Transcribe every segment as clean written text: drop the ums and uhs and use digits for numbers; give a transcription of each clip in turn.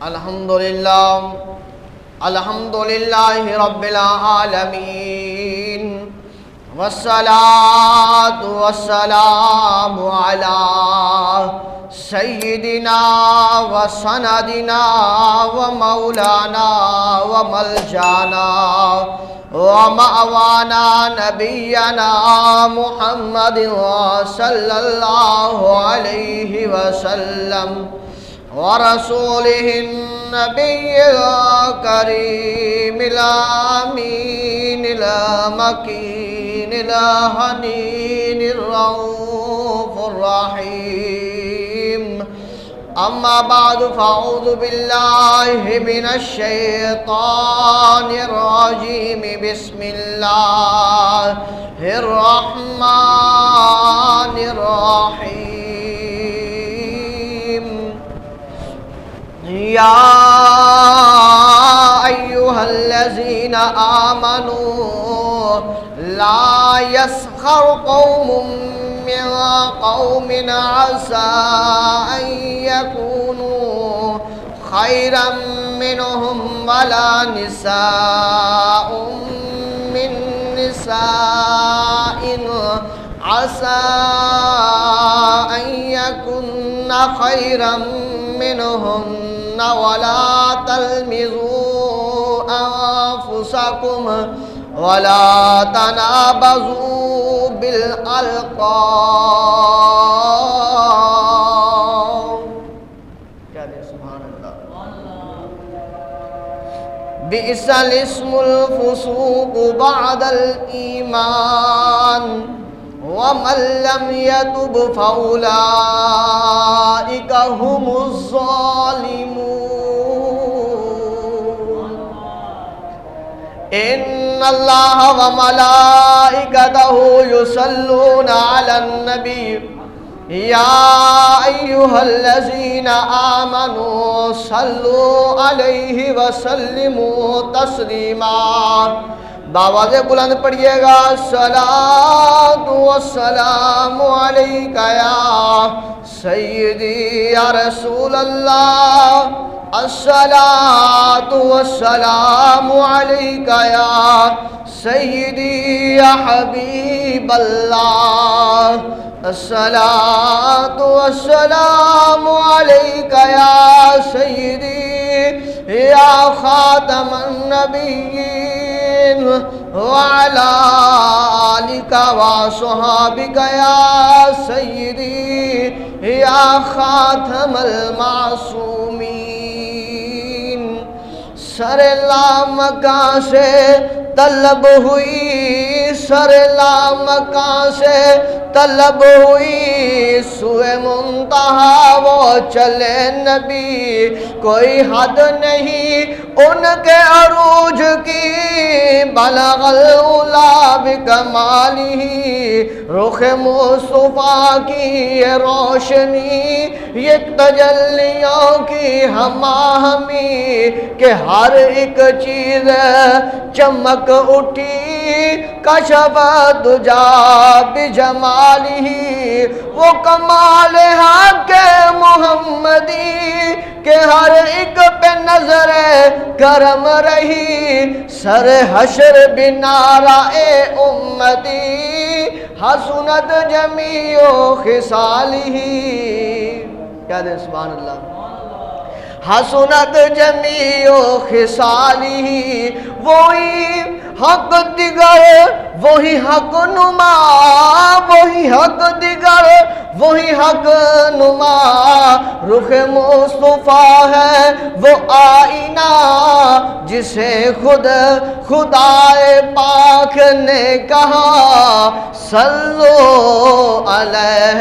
الحمد لله رب العالمين والصلاة والسلام على سيدنا وسندنا ومولانا وملجانا ومأوانا نبينا محمد صلى الله عليه وسلم ورسوله النبي الكريم الأمين المكين الحنين الرؤوف الرحيم. أما بعد فأعوذ بالله من الشيطان الرجيم. بسم الله الرحمن الرحيم. يا أيها الذين آمنوا لا يسخر قوم من قوم عسى أن يكونوا خيرا منهم ولا نساء من نساء عسى أن يكن خيرا منهن ولا تلمزوا أنفسكم ولا تنابزوا بالألقاب. سبحان الله. بئس الاسم الفسوق بعد الإيمان ومن لم يتب فأولئك هم الظالمون. إن الله وملائكته يصلون على النبي يا أيها الذين آمنوا صلوا عليه وسلموا تسلیما. باواز بلند پڑھیے گا. الصلاۃ والسلام علیکہ یا سیدی یا رسول اللہ. الصلاۃ والسلام علیکہ یا سیدی یا حبیب اللہ. الصلاۃ والسلام علیکہ یا سیدی یا خاتم النبیین وعلى آلك وصحابك يا سيدي يا خاتم المعصومين. سر لامکاں سے طلب ہوئی، سر لامکاں سے طلب ہوئی، سوئے منتہا وہ چلے نبی. کوئی حد نہیں ان کے عروج کی، بلغ العلا بکمالہ. رخ مصطفیٰ کی یہ روشنی، یہ تجلیوں کی ہماہمی کہ ہر ایک چیز چمک اٹھی. کشف دجا بجمالہ. وہ کمال حق محمدی کہ ہر ایک پہ نظر کرم رہی. سر حشر بنارا امتی حسنت جمیع خصالہ. کیا دے سبحان اللہ. حسنت جمیع خصالہ. وہی حق دیگر وہی حق نما، وہی حق دیگر وہی حق نما. رخ مصطفیٰ ہے وہ آئینہ جسے خود خدائے پاک نے کہا صلو علیہ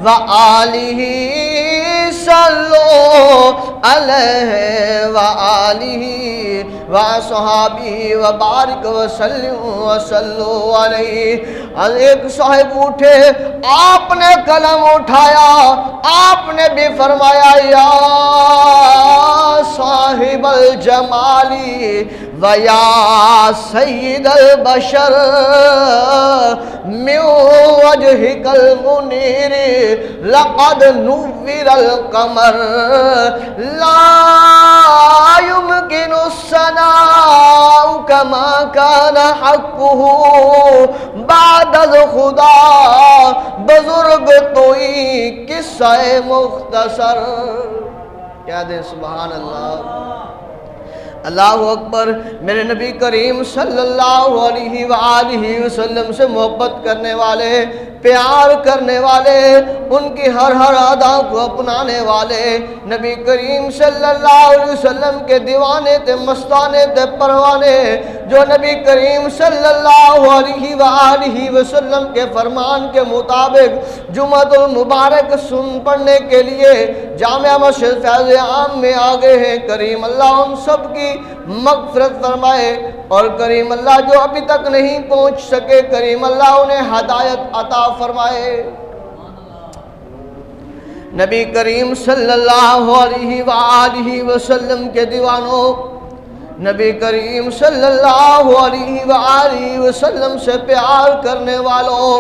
وآلہ. صلو علیہ وآلہ وصحابہ وبارک وسلم وصلو علیہ. ایک صاحب اٹھے، آپ نے قلم اٹھایا، آپ نے بھی فرمایا یا صاحب الجمالی ویا سید البشر من وجهك المنیر لقد نور القمر لا ما كان حقه بعد الخدا بزرگ توئی قصہ مختصر. کیا دے سبحان اللہ. اللہ اکبر. میرے نبی کریم صلی اللہ علیہ وآلہ وسلم سے محبت کرنے والے، پیار کرنے والے، ان کی ہر ادا کو اپنانے والے، نبی کریم صلی اللہ علیہ وسلم کے دیوانے تھے، مستانے تھے، پروانے، جو نبی کریم صلی اللہ علیہ وآلہ وسلم کے فرمان کے مطابق جمعۃ المبارک سن پڑھنے کے لیے جامعہ مسجد فیض عام میں آگے ہیں. کریم اللہ ان سب کی مغفرت فرمائے، اور کریم اللہ جو ابھی تک نہیں پہنچ سکے کریم اللہ انہیں ہدایت عطا فرمائے. نبی کریم صلی اللہ علیہ وآلہ وسلم کے دیوانوں، نبی کریم صلی اللہ علیہ وآلہ وسلم سے پیار کرنے والوں،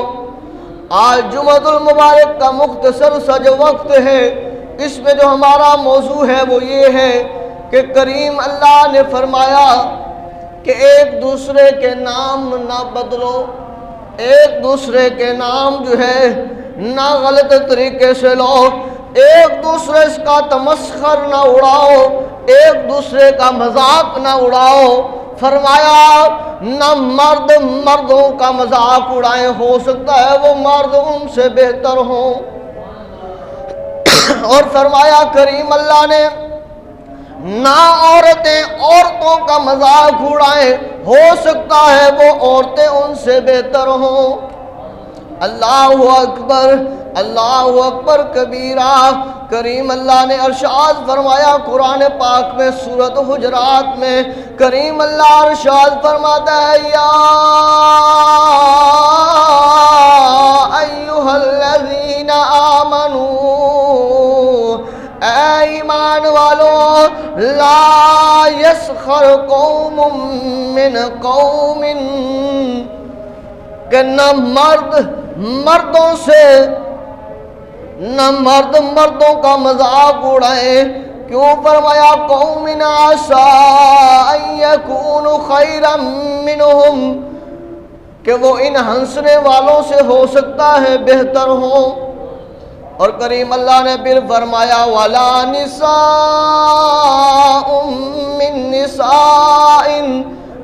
آج جمعۃ المبارک کا مختصر سا جو وقت ہے، اس میں جو ہمارا موضوع ہے وہ یہ ہے کہ کریم اللہ نے فرمایا کہ ایک دوسرے کے نام نہ بدلو، ایک دوسرے کے نام جو ہے نہ غلط طریقے سے لو، ایک دوسرے کا تمسخر نہ اڑاؤ، ایک دوسرے کا مذاق نہ اڑاؤ. فرمایا نہ مرد مردوں کا مذاق اڑائیں، ہو سکتا ہے وہ مرد ان سے بہتر ہوں. اور فرمایا کریم اللہ نے نہ عورتیں عورتوں کا مذاق اڑائیں، ہو سکتا ہے وہ عورتیں ان سے بہتر ہوں. اللہ اکبر، اللہ اکبر کبیرہ. کریم اللہ نے ارشاد فرمایا قرآن پاک میں سورۃ حجرات میں، کریم اللہ ارشاد فرماتا ہے یا ایھا الذین آمنوا، اے ایمان والو، لا یسخر قوم من قوم، کہ نہ مرد مردوں سے، نہ مرد مردوں کا مذاق اڑائے. کیوں فرمایا قوم عسیٰ ان یکونوا خیرا منہم، کہ وہ ان ہنسنے والوں سے ہو سکتا ہے بہتر ہوں. اور کریم اللہ نے پھر فرمایا وَلَا نِسَاءٌ مِّن نِسَاءٍ،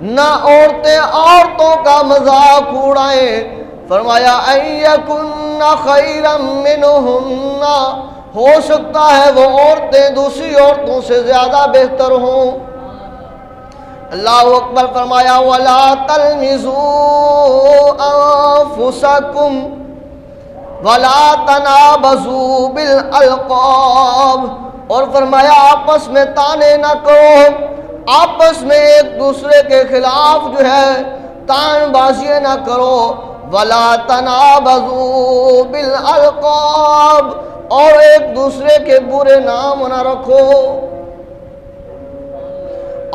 نہ عورتیں عورتوں کا مذاق اڑائیں. فرمایا اَن یَکُنَّ خَیْرًا مِّنْهُنَّ، ہو سکتا ہے وہ عورتیں دوسری عورتوں سے زیادہ بہتر ہوں. اللہ اکبر. فرمایا وَلَا تَلْمِزُوا أَنفُسَكُمْ وَلَا تَنَابَزُوا بِالْأَلْقَابِ، اور فرمایا آپس میں طعنے نہ کرو، آپس میں ایک دوسرے کے خلاف جو ہے طعن بازیاں نہ کرو. وَلَا تَنَابَزُوا بِالْأَلْقَابِ، اور ایک دوسرے کے برے نام نہ رکھو،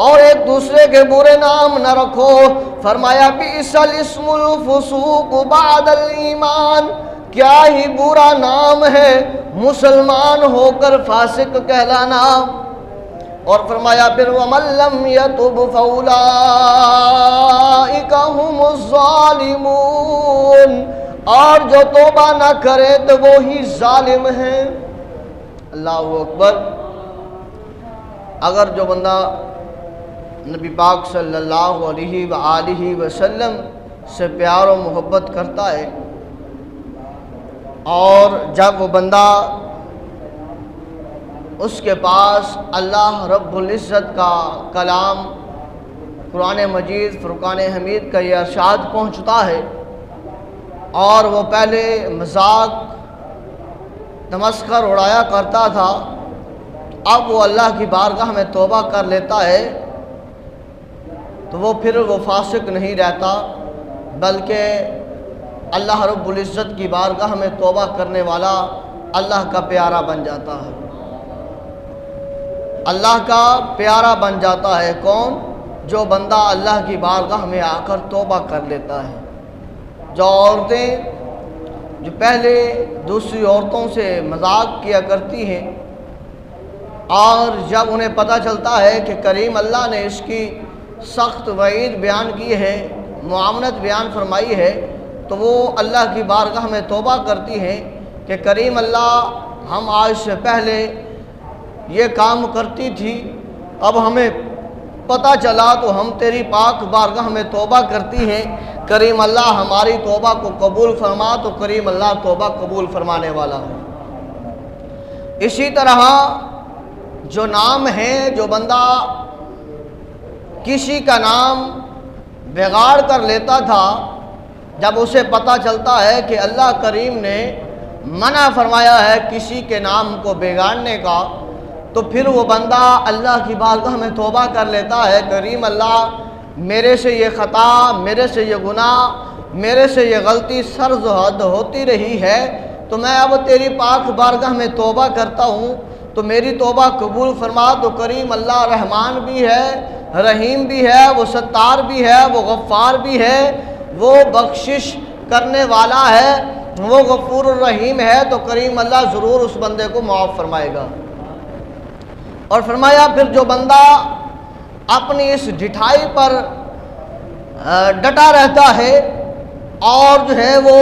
اور ایک دوسرے کے برے نام نہ رکھو. فرمایا بئس الاسم الفسوق بعد الایمان، کیا ہی برا نام ہے مسلمان ہو کر فاسق کہلانا. اور فرمایا پھر وَمَن لَّمْ يَتُبْ فَأُولَٰئِكَ هُمُ الظَّالِمُونَ، اور جو توبہ نہ کرے تو وہی ظالم ہیں. اللہ اکبر. اگر جو بندہ نبی پاک صلی اللہ علیہ وآلہ وسلم سے پیار و محبت کرتا ہے، اور جب وہ بندہ اس کے پاس اللہ رب العزت کا کلام قرآن مجید فرقان حمید کا یہ ارشاد پہنچتا ہے، اور وہ پہلے مذاق تمسخر اڑایا کرتا تھا، اب وہ اللہ کی بارگاہ میں توبہ کر لیتا ہے، تو وہ پھر وہ فاسق نہیں رہتا، بلکہ اللہ رب العزت کی بارگاہ میں توبہ کرنے والا اللہ کا پیارا بن جاتا ہے. اللہ کا پیارا بن جاتا ہے کون؟ جو بندہ اللہ کی بارگاہ میں آ کر توبہ کر لیتا ہے. جو عورتیں جو پہلے دوسری عورتوں سے مذاق کیا کرتی ہیں، اور جب انہیں پتہ چلتا ہے کہ کریم اللہ نے اس کی سخت وعید بیان کی ہے، معاملت بیان فرمائی ہے، تو وہ اللہ کی بارگاہ میں توبہ کرتی ہیں کہ کریم اللہ، ہم آج سے پہلے یہ کام کرتی تھی، اب ہمیں پتہ چلا تو ہم تیری پاک بارگاہ میں توبہ کرتی ہیں، کریم اللہ ہماری توبہ کو قبول فرما، تو کریم اللہ توبہ قبول فرمانے والا ہے۔ اسی طرح جو نام ہے، جو بندہ کسی کا نام بگاڑ کر لیتا تھا، جب اسے پتہ چلتا ہے کہ اللہ کریم نے منع فرمایا ہے کسی کے نام کو بگاڑنے کا، تو پھر وہ بندہ اللہ کی بارگاہ میں توبہ کر لیتا ہے، کریم اللہ میرے سے یہ خطا، میرے سے یہ گناہ، میرے سے یہ غلطی سرز و حد ہوتی رہی ہے، تو میں اب تیری پاک بارگاہ میں توبہ کرتا ہوں، تو میری توبہ قبول فرما۔ تو کریم اللہ رحمان بھی ہے، رحیم بھی ہے، وہ ستار بھی ہے، وہ غفار بھی ہے، وہ بخشش کرنے والا ہے، وہ غفور الرحیم ہے، تو کریم اللہ ضرور اس بندے کو معاف فرمائے گا۔ اور فرمایا پھر جو بندہ اپنی اس ڈھٹائی پر ڈٹا رہتا ہے اور جو ہے وہ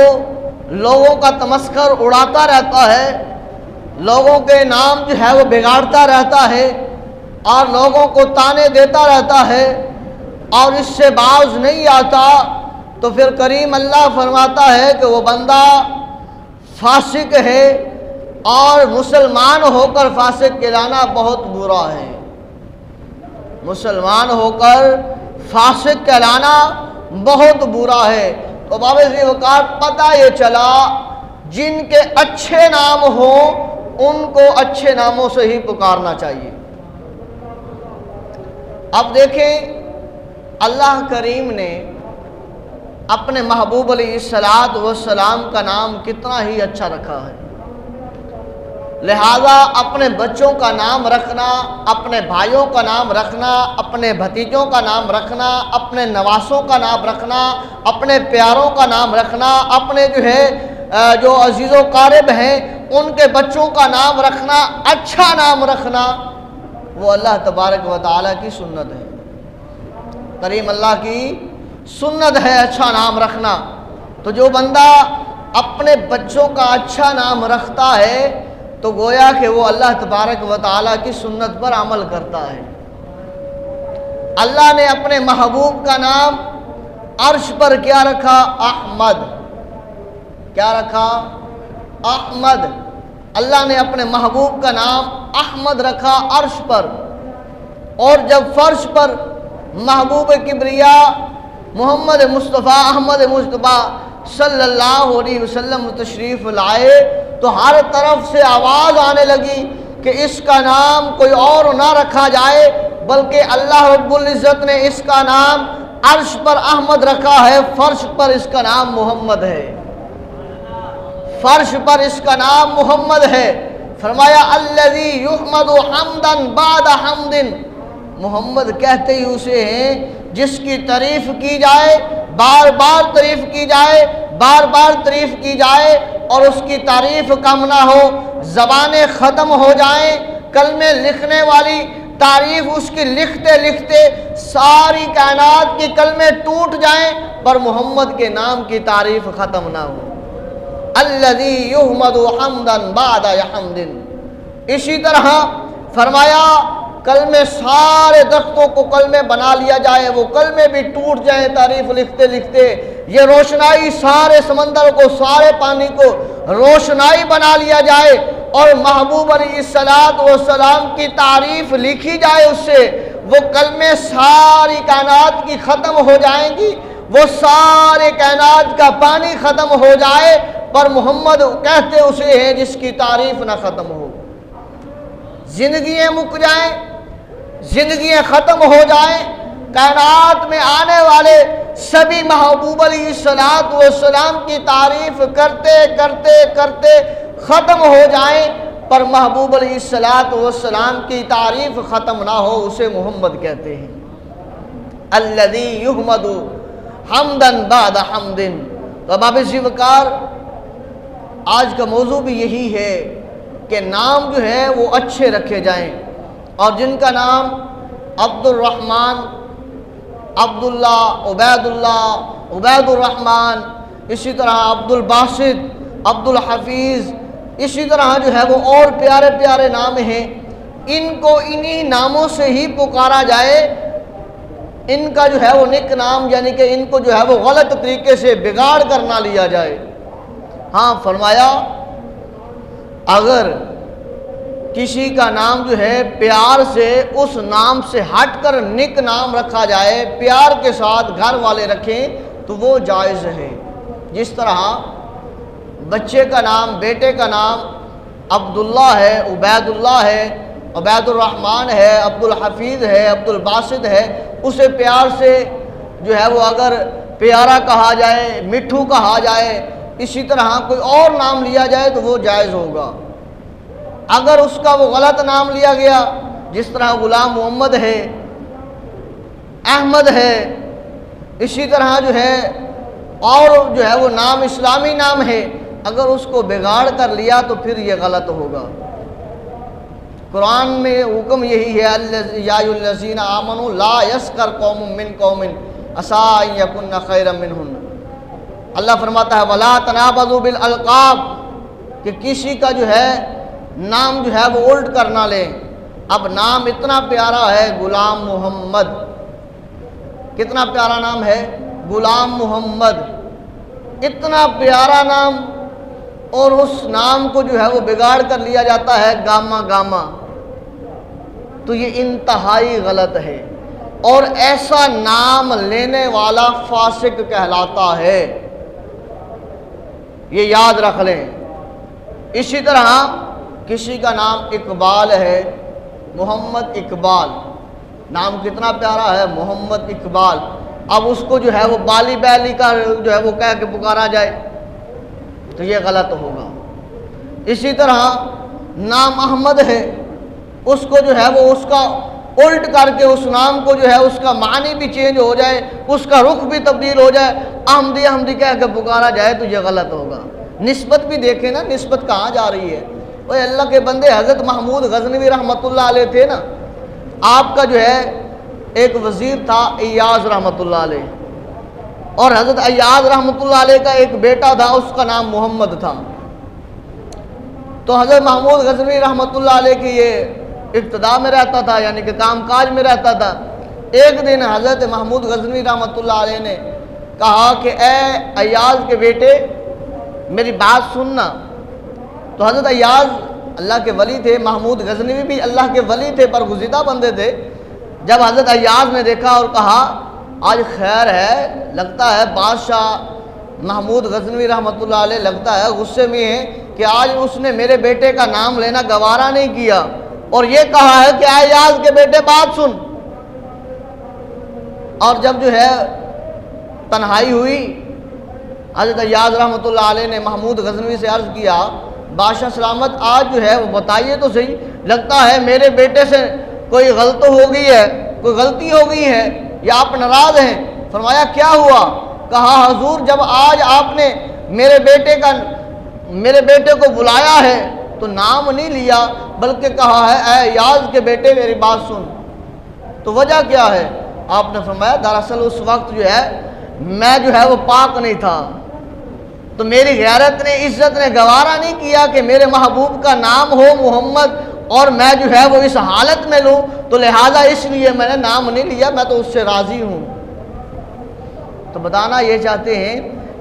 لوگوں کا تمسخر اڑاتا رہتا ہے، لوگوں کے نام جو ہے وہ بگاڑتا رہتا ہے اور لوگوں کو طعنے دیتا رہتا ہے اور اس سے باز نہیں آتا، تو پھر کریم اللہ فرماتا ہے کہ وہ بندہ فاسق ہے، اور مسلمان ہو کر فاسق کہلانا بہت برا ہے۔ مسلمان ہو کر فاسق کہلانا بہت برا ہے۔ تو بابا ذی وقار پتہ یہ چلا جن کے اچھے نام ہوں ان کو اچھے ناموں سے ہی پکارنا چاہیے۔ اب دیکھیں اللہ کریم نے اپنے محبوب علیہ السلام کا نام کتنا ہی اچھا رکھا ہے، لہذا اپنے بچوں کا نام رکھنا، اپنے بھائیوں کا نام رکھنا، اپنے بھتیجوں کا نام رکھنا، اپنے نواسوں کا نام رکھنا، اپنے پیاروں کا نام رکھنا، اپنے جو عزیز و قارب ہیں ان کے بچوں کا نام رکھنا، اچھا نام رکھنا، وہ اللہ تبارک و تعالیٰ کی سنت ہے، کریم اللہ کی سنت ہے اچھا نام رکھنا۔ تو جو بندہ اپنے بچوں کا اچھا نام رکھتا ہے تو گویا کہ وہ اللہ تبارک و تعالیٰ کی سنت پر عمل کرتا ہے۔ اللہ نے اپنے محبوب کا نام عرش پر کیا رکھا؟ احمد۔ کیا رکھا؟ احمد۔ اللہ نے اپنے محبوب کا نام احمد رکھا عرش پر، اور جب فرش پر محبوب کبریا محمد مصطفیٰ احمد مصطفیٰ صلی اللہ علیہ وسلم تشریف لائے تو ہر طرف سے آواز آنے لگی کہ اس کا نام کوئی اور نہ رکھا جائے، بلکہ اللہ رب العزت نے اس کا نام عرش پر احمد رکھا ہے، فرش پر اس کا نام محمد ہے، فرش پر اس کا نام محمد ہے۔ فرمایا الذی یحمد حمدا بعد حمد، محمد کہتے ہی اسے ہیں جس کی تعریف کی جائے، بار بار تعریف کی جائے، بار بار تعریف کی جائے اور اس کی تعریف کم نہ ہو، زبانیں ختم ہو جائیں، کلمے لکھنے والی تعریف اس کی لکھتے لکھتے ساری کائنات کی کلمے ٹوٹ جائیں پر محمد کے نام کی تعریف ختم نہ ہو۔ الذی یحمد حمدا بعد حمد۔ اسی طرح فرمایا کلمے سارے درختوں کو کلمے بنا لیا جائے، وہ کلمے بھی ٹوٹ جائیں تعریف لکھتے لکھتے، یہ روشنائی سارے سمندر کو، سارے پانی کو روشنائی بنا لیا جائے اور محبوب علیہ السلام کی تعریف لکھی جائے اس سے، وہ کلمے ساری کائنات کی ختم ہو جائیں گی، وہ سارے کائنات کا پانی ختم ہو جائے پر محمد کہتے اسے ہیں جس کی تعریف نہ ختم ہو۔ زندگیاں مک جائیں، زندگیاں ختم ہو جائیں، کائنات میں آنے والے سبھی محبوب علیہ السلام کی تعریف کرتے کرتے کرتے ختم ہو جائیں پر محبوب علیہ السلام کی تعریف ختم نہ ہو، اسے محمد کہتے ہیں۔ الذی یحمد حمدا بعد حمد۔ تو باب ذیوقار آج کا موضوع بھی یہی ہے کہ نام جو ہے وہ اچھے رکھے جائیں، اور جن کا نام عبد الرحمن، عبداللہ، عبید الرحمن، اسی طرح عبد الباسط، عبد الحفیظ، اسی طرح جو ہے وہ اور پیارے پیارے نام ہیں، ان کو انہی ناموں سے ہی پکارا جائے، ان کا جو ہے وہ نک نام یعنی کہ ان کو جو ہے وہ غلط طریقے سے بگاڑ کر نہ لیا جائے۔ ہاں فرمایا اگر کسی کا نام جو ہے پیار سے اس نام سے ہٹ کر نک نام رکھا جائے، پیار کے ساتھ گھر والے رکھیں تو وہ جائز ہے۔ جس طرح بچے کا نام، بیٹے کا نام عبداللہ ہے، عبید اللہ ہے، عبید الرحمن ہے، عبد الحفیظ ہے، عبد الباسط ہے، اسے پیار سے جو ہے وہ اگر پیارا کہا جائے، مٹھو کہا جائے، اسی طرح کوئی اور نام لیا جائے تو وہ جائز ہوگا۔ اگر اس کا وہ غلط نام لیا گیا، جس طرح غلام محمد ہے، احمد ہے، اسی طرح جو ہے اور جو ہے وہ نام اسلامی نام ہے، اگر اس کو بگاڑ کر لیا تو پھر یہ غلط ہوگا۔ قرآن میں حکم یہی ہے، یا ایھا الذین آمنوا لا یسخر قوم من قوم عسیٰ ان یکن خیرا منہم۔ اللہ فرماتا ہے ولا تنابزوا بالالقاب، کہ کسی کا جو ہے نام جو ہے وہ الٹ کر نہ لیں۔ اب نام اتنا پیارا ہے غلام محمد، کتنا پیارا نام ہے غلام محمد، اتنا پیارا نام، اور اس نام کو جو ہے وہ بگاڑ کر لیا جاتا ہے گاما گاما، تو یہ انتہائی غلط ہے، اور ایسا نام لینے والا فاسق کہلاتا ہے، یہ یاد رکھ لیں۔ اسی طرح کسی کا نام اقبال ہے، محمد اقبال، نام کتنا پیارا ہے محمد اقبال، اب اس کو جو ہے وہ بالی بیلی کا جو ہے وہ کہہ کے پکارا جائے تو یہ غلط ہوگا۔ اسی طرح نام احمد ہے، اس کو جو ہے وہ اس کا الٹ کر کے اس نام کو جو ہے اس کا معنی بھی چینج ہو جائے، اس کا رخ بھی تبدیل ہو جائے، احمدی احمدی کہہ کے پکارا جائے تو یہ غلط ہوگا۔ نسبت بھی دیکھیں نا، نسبت کہاں جا رہی ہے؟ وہ اللہ کے بندے حضرت محمود غزنوی رحمۃ اللہ علیہ تھے نا، آپ کا جو ہے ایک وزیر تھا ایاز رحمۃ اللہ علیہ، اور حضرت ایاز رحمۃ اللہ علیہ کا ایک بیٹا تھا، اس کا نام محمد تھا۔ تو حضرت محمود غزنوی رحمۃ اللہ علیہ کی یہ ابتدا میں رہتا تھا، یعنی کہ کام کاج میں رہتا تھا۔ ایک دن حضرت محمود غزنوی رحمۃ اللہ علیہ نے کہا کہ اے ایاز کے بیٹے میری بات سننا۔ تو حضرت ایاز اللہ کے ولی تھے، محمود غزنوی بھی اللہ کے ولی تھے، برگزیدہ بندے تھے۔ جب حضرت ایاز نے دیکھا اور کہا آج خیر ہے، لگتا ہے بادشاہ محمود غزنوی رحمۃ اللہ علیہ لگتا ہے غصے میں ہے کہ آج اس نے میرے بیٹے کا نام لینا گوارا نہیں کیا، اور یہ کہا ہے کہ اے ایاز کے بیٹے بات سن۔ اور جب جو ہے تنہائی ہوئی، حضرت ایاز رحمۃ اللہ علیہ نے محمود غزنوی سے عرض کیا بادشاہ سلامت، آج جو ہے وہ بتائیے تو صحیح، لگتا ہے میرے بیٹے سے کوئی غلط ہو گئی ہے، کوئی غلطی ہو گئی ہے، یا آپ ناراض ہیں؟ فرمایا کیا ہوا؟ کہا حضور جب آج آپ نے میرے بیٹے کو بلایا ہے تو نام نہیں لیا، بلکہ کہا ہے اے ایاز کے بیٹے میری بات سن، تو وجہ کیا ہے؟ آپ نے فرمایا دراصل اس وقت جو ہے میں جو ہے وہ پاک نہیں تھا، تو میری غیرت نے، عزت نے گوارا نہیں کیا کہ میرے محبوب کا نام ہو محمد اور میں جو ہے وہ اس حالت میں لوں، تو لہٰذا اس لیے میں نے نام نہیں لیا، میں تو اس سے راضی ہوں۔ تو بتانا یہ چاہتے ہیں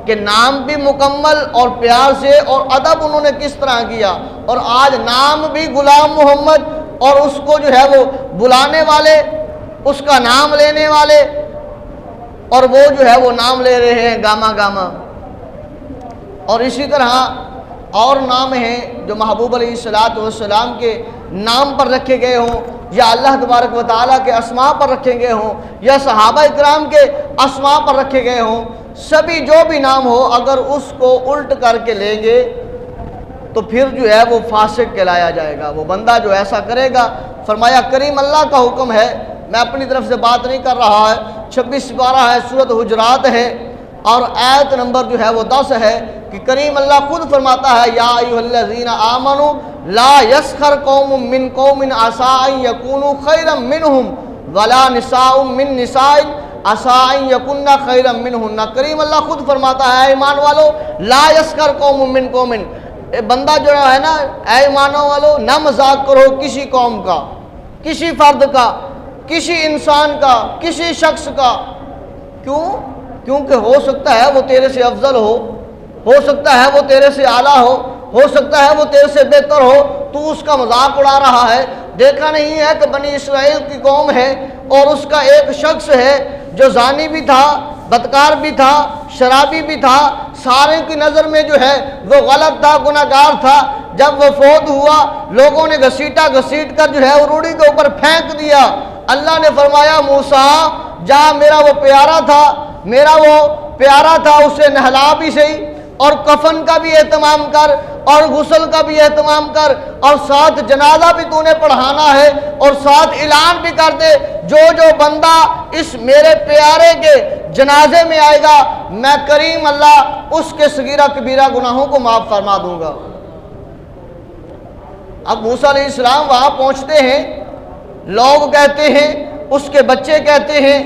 کہ نام بھی مکمل اور پیار سے اور ادب انہوں نے کس طرح کیا، اور آج نام بھی غلام محمد، اور اس کو جو ہے وہ بلانے والے، اس کا نام لینے والے، اور وہ جو ہے وہ نام لے رہے ہیں گاما گاما۔ اور اسی طرح اور نام ہیں جو محبوب علیہ السلام کے نام پر رکھے گئے ہوں، یا اللہ تبارک و تعالیٰ کے اسماء پر رکھے گئے ہوں، یا صحابہ اکرام کے اسماء پر رکھے گئے ہوں، سبھی جو بھی نام ہو اگر اس کو الٹ کر کے لیں گے تو پھر جو ہے وہ فاسق کہلایا جائے گا، وہ بندہ جو ایسا کرے گا۔ فرمایا کریم اللہ کا حکم ہے، میں اپنی طرف سے بات نہیں کر رہا ہے، 26 پارہ ہے، سورۃ حجرات ہے، اور آیت نمبر جو ہے وہ 10 ہے کہ کریم اللہ خود فرماتا ہے یا ایھا الذین آمنوا لا یسخر قوم من قوم عسیٰ ان یکونوا خیرا منہم ولا نساء من نساء عسیٰ ان یکن خیرا منہن، کریم اللہ خود فرماتا ہے اے ایمان والو لا یسخر قوم من قوم، بندہ جو ہے نا اے ایمانوں والو نہ مذاق کرو کسی قوم کا، کسی فرد کا، کسی انسان کا، کسی شخص کا. کیوں؟ کیونکہ ہو سکتا ہے وہ تیرے سے افضل ہو سکتا ہے وہ تیرے سے اعلیٰ ہو سکتا ہے وہ تیرے سے بہتر ہو، تو اس کا مذاق اڑا رہا ہے. دیکھا نہیں ہے کہ بنی اسرائیل کی قوم ہے اور اس کا ایک شخص ہے جو زانی بھی تھا، بدکار بھی تھا، شرابی بھی تھا، سارے کی نظر میں جو ہے وہ غلط تھا، گناہگار تھا. جب وہ فوت ہوا لوگوں نے گھسیٹ کر جو ہے روڑی کے اوپر پھینک دیا. اللہ نے فرمایا موسیٰ جا، میرا وہ پیارا تھا اسے نہلا بھی صحیح، اور کفن کا بھی اہتمام کر اور غسل کا بھی اہتمام کر، اور ساتھ جنازہ بھی تو نے پڑھانا ہے، اور ساتھ اعلان بھی کر دے جو بندہ اس میرے پیارے کے جنازے میں آئے گا میں کریم اللہ اس کے صغیرہ کبیرہ گناہوں کو معاف فرما دوں گا. اب موسیٰ علیہ السلام وہاں پہنچتے ہیں، لوگ کہتے ہیں، اس کے بچے کہتے ہیں،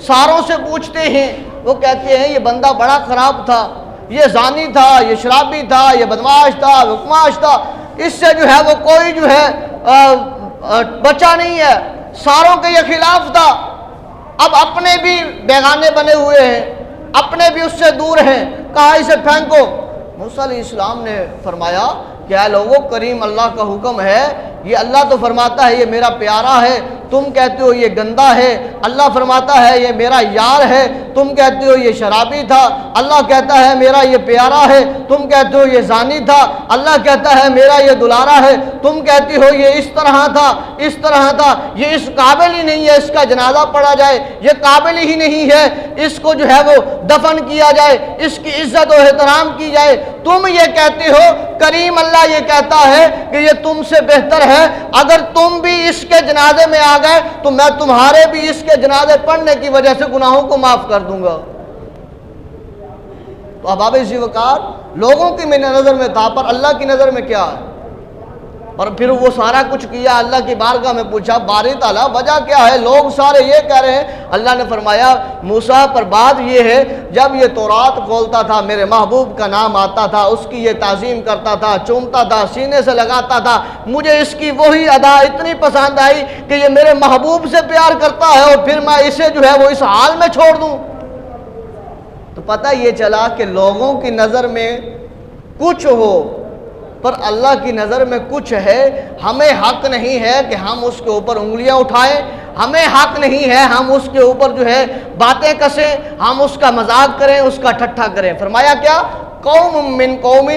ساروں سے پوچھتے ہیں، وہ کہتے ہیں یہ بندہ بڑا خراب تھا، یہ زانی تھا، یہ شرابی تھا، یہ بدماش تھا، بدماش تھا، اس سے جو ہے وہ کوئی جو ہے بچا نہیں ہے، ساروں کے یہ خلاف تھا. اب اپنے بھی بیگانے بنے ہوئے ہیں، اپنے بھی اس سے دور ہیں، کہاں اسے پھینکو. موسیٰ علیہ السلام نے فرمایا کہ اے لوگوں کریم اللہ کا حکم ہے، یہ اللہ تو فرماتا ہے یہ میرا پیارا ہے، تم کہتے ہو یہ گندا ہے. اللہ فرماتا ہے یہ میرا یار ہے، تم کہتے ہو یہ شرابی تھا. اللہ کہتا ہے میرا یہ پیارا ہے، تم کہتے ہو یہ زانی تھا. اللہ کہتا ہے میرا یہ دلارا ہے، تم کہتی ہو یہ اس طرح تھا، اس طرح تھا. یہ اس قابل ہی نہیں ہے اس کا جنازہ پڑھا جائے، یہ قابل ہی نہیں ہے اس کو جو ہے وہ دفن کیا جائے، اس کی عزت و احترام کی جائے. تم یہ کہتے ہو، کریم اللہ یہ کہتا ہے کہ یہ تم سے بہتر ہے. اگر تم بھی اس کے جنازے میں آ گئے تو میں تمہارے بھی اس کے جنازے پڑھنے کی وجہ سے گناہوں کو معاف کر دوں گا. تو احباب ذی وقار لوگوں کی میری نظر میں تھا، پر اللہ کی نظر میں کیا ہے؟ اور پھر وہ سارا کچھ کیا، اللہ کی بارگاہ میں پوچھا باری تعالیٰ وجہ کیا ہے؟ لوگ سارے یہ کہہ رہے ہیں. اللہ نے فرمایا موسیٰ پر بات یہ ہے جب یہ تورات کھولتا تھا میرے محبوب کا نام آتا تھا، اس کی یہ تعظیم کرتا تھا، چومتا تھا، سینے سے لگاتا تھا، مجھے اس کی وہی ادا اتنی پسند آئی کہ یہ میرے محبوب سے پیار کرتا ہے اور پھر میں اسے جو ہے وہ اس حال میں چھوڑ دوں. تو پتہ یہ چلا کہ لوگوں کی نظر میں کچھ ہو پر اللہ کی نظر میں کچھ ہے. ہمیں حق نہیں ہے کہ ہم اس کے اوپر انگلیاں اٹھائیں، ہمیں حق نہیں ہے ہم اس کے اوپر جو ہے باتیں کسیں، ہم اس کا مذاق کریں، اس کا ٹھٹھا کریں. فرمایا کیا؟ قوم من قوم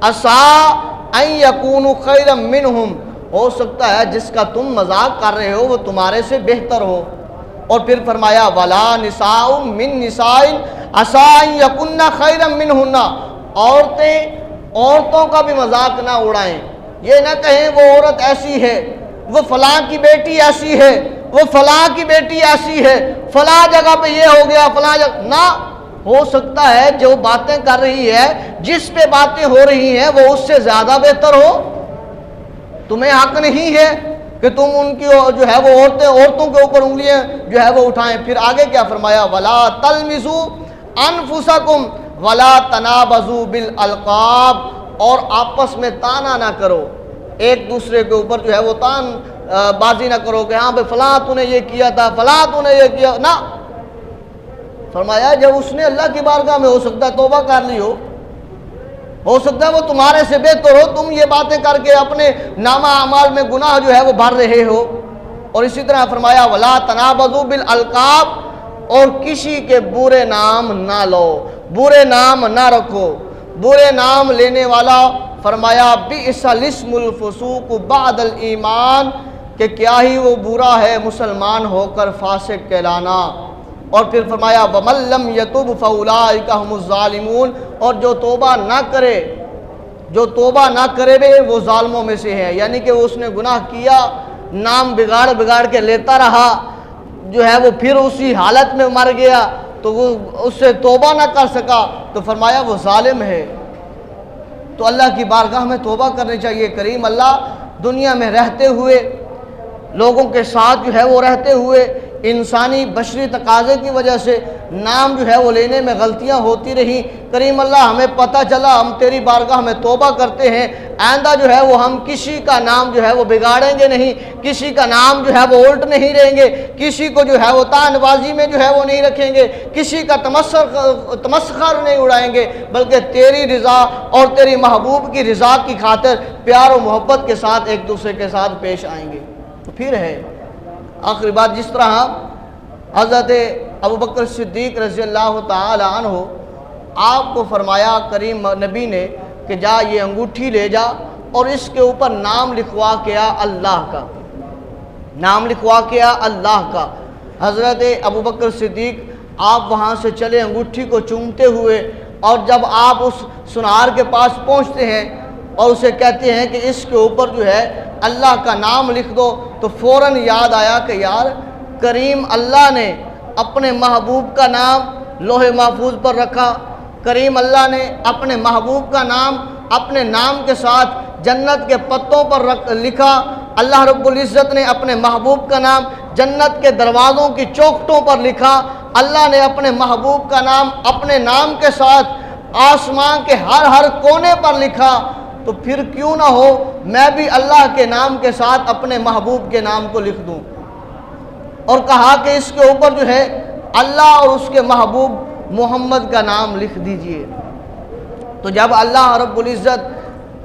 عسیٰ ان یکونوا خیرا منہم، ہو سکتا ہے جس کا تم مذاق کر رہے ہو وہ تمہارے سے بہتر ہو. اور پھر فرمایا ولا نساء من نساء عسیٰ ان یکن خیرا منہن، عورتوں کا بھی مذاق نہ اڑائیں. یہ نہ کہیں وہ عورت ایسی ہے، وہ فلاں کی بیٹی ایسی ہے، وہ فلاں کی بیٹی ایسی ہے، فلاں جگہ پہ یہ ہو گیا، فلاں جگہ نہ. ہو سکتا ہے جو باتیں کر رہی ہے، جس پہ باتیں ہو رہی ہیں وہ اس سے زیادہ بہتر ہو. تمہیں حق نہیں ہے کہ تم ان کی جو ہے وہ عورتوں کے اوپر انگلیاں جو ہے وہ اٹھائیں. پھر آگے کیا فرمایا؟ ولا تلمزوا انفسکم ولا تنابزوا بالالقاب، اور آپس میں تانا نہ کرو، ایک دوسرے کے اوپر جو ہے وہ تان بازی نہ کرو کہ ہاں بھائی فلاں تو نے یہ کیا تھا، فلاں تو نے یہ کیا. نہ، فرمایا جب اس نے اللہ کی بارگاہ میں ہو سکتا ہے توبہ کر لی ہو سکتا ہے وہ تمہارے سے بہتر ہو، تم یہ باتیں کر کے اپنے نامہ اعمال میں گناہ جو ہے وہ بھر رہے ہو. اور اسی طرح فرمایا ولا تنابزوا بالالقاب، اور کسی کے برے نام نہ لو، برے نام نہ رکھو. برے نام لینے والا فرمایا بئس الاسم الفسوق بعد الایمان، کہ کیا ہی وہ برا ہے مسلمان ہو کر فاسق کہلانا. اور پھر فرمایا ومن لم یتب فاولئک هم الظالمون، اور جو توبہ نہ کرے وہ ظالموں میں سے ہے. یعنی کہ اس نے گناہ کیا، نام بگاڑ کے لیتا رہا، جو ہے وہ پھر اسی حالت میں مر گیا تو وہ اس سے توبہ نہ کر سکا، تو فرمایا وہ ظالم ہے. تو اللہ کی بارگاہ میں توبہ کرنی چاہیے. کریم اللہ دنیا میں رہتے ہوئے، لوگوں کے ساتھ جو ہے وہ رہتے ہوئے انسانی بشری تقاضے کی وجہ سے نام جو ہے وہ لینے میں غلطیاں ہوتی رہیں۔ کریم اللہ ہمیں پتہ چلا، ہم تیری بارگاہ میں توبہ کرتے ہیں، آئندہ جو ہے وہ ہم کسی کا نام جو ہے وہ بگاڑیں گے نہیں، کسی کا نام جو ہے وہ الٹ نہیں لیں گے، کسی کو جو ہے وہ تانبازی میں جو ہے وہ نہیں رکھیں گے، کسی کا تمسخر نہیں اڑائیں گے، بلکہ تیری رضا اور تیری محبوب کی رضا کی خاطر پیار و محبت کے ساتھ ایک دوسرے کے ساتھ پیش آئیں گے۔ تو پھر ہے آخری بات، جس طرح حضرت ابوبکر صدیق رضی اللہ تعالی عنہ آپ کو فرمایا کریم نبی نے کہ جا یہ انگوٹھی لے جا اور اس کے اوپر نام لکھوا کے آ اللہ کا، نام لکھوا کے آ اللہ کا۔ حضرت ابوبکر صدیق آپ وہاں سے چلے انگوٹھی کو چومتے ہوئے، اور جب آپ اس سنار کے پاس پہنچتے ہیں اور اسے کہتے ہیں کہ اس کے اوپر جو ہے اللہ کا نام لکھ دو، تو فوراً یاد آیا کہ یار کریم اللہ نے اپنے محبوب کا نام لوح محفوظ پر رکھا، کریم اللہ نے اپنے محبوب کا نام اپنے نام کے ساتھ جنت کے پتوں پر لکھا، اللہ رب العزت نے اپنے محبوب کا نام جنت کے دروازوں کی چوکھٹوں پر لکھا، اللہ نے اپنے محبوب کا نام اپنے نام کے ساتھ آسمان کے ہر کونے پر لکھا، تو پھر کیوں نہ ہو میں بھی اللہ کے نام کے ساتھ اپنے محبوب کے نام کو لکھ دوں۔ اور کہا کہ اس کے اوپر جو ہے اللہ اور اس کے محبوب محمد کا نام لکھ دیجئے۔ تو جب اللہ رب العزت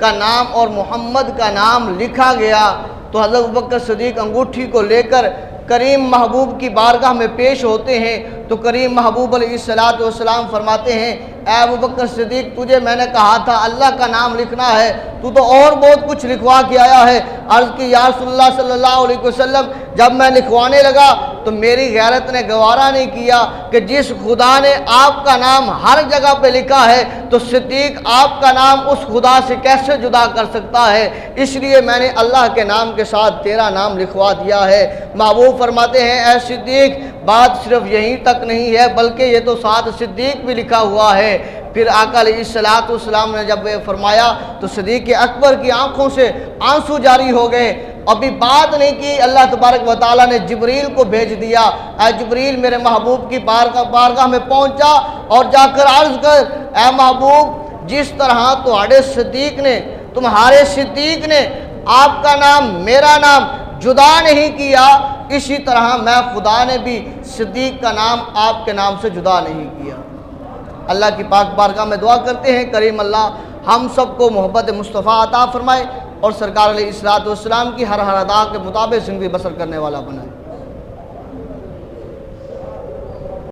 کا نام اور محمد کا نام لکھا گیا تو حضرت ابوبکر صدیق انگوٹھی کو لے کر کریم محبوب کی بارگاہ میں پیش ہوتے ہیں، تو کریم محبوب علیہ السلام فرماتے ہیں اے ابوبکر صدیق تجھے میں نے کہا تھا اللہ کا نام لکھنا ہے، تو اور بہت کچھ لکھوا کے آیا ہے۔ عرض کی یا رسول اللہ صلی اللہ علیہ وسلم جب میں لکھوانے لگا تو میری غیرت نے گوارا نہیں کیا کہ جس خدا نے آپ کا نام ہر جگہ پہ لکھا ہے تو صدیق آپ کا نام اس خدا سے کیسے جدا کر سکتا ہے، اس لیے میں نے اللہ کے نام کے ساتھ تیرا نام لکھوا دیا ہے۔ محبوب فرماتے ہیں اے صدیق بات صرف یہیں تک نہیں ہے بلکہ یہ تو ساتھ صدیق بھی لکھا ہوا ہے۔ پھر آقا علیہ السلام نے جب یہ فرمایا تو صدیق اکبر کی آنکھوں سے آنسو جاری ہو گئے، ابھی بات نہیں کی، اللہ تبارک و تعالیٰ نے جبریل کو بھیج دیا، اے جبریل میرے محبوب کی بارگاہ میں پہنچا اور جا کر عرض کر اے محبوب جس طرح تمہارے صدیق نے آپ کا نام میرا نام جدا نہیں کیا، اسی طرح میں خدا نے بھی صدیق کا نام آپ کے نام سے جدا نہیں کیا۔ اللہ کی پاک بارگاہ میں دعا کرتے ہیں کریم اللہ ہم سب کو محبت مصطفیٰ عطا فرمائے اور سرکار علیہ الصلوۃ والسلام کی ہر ادا کے مطابق زندگی بسر کرنے والا بنائے۔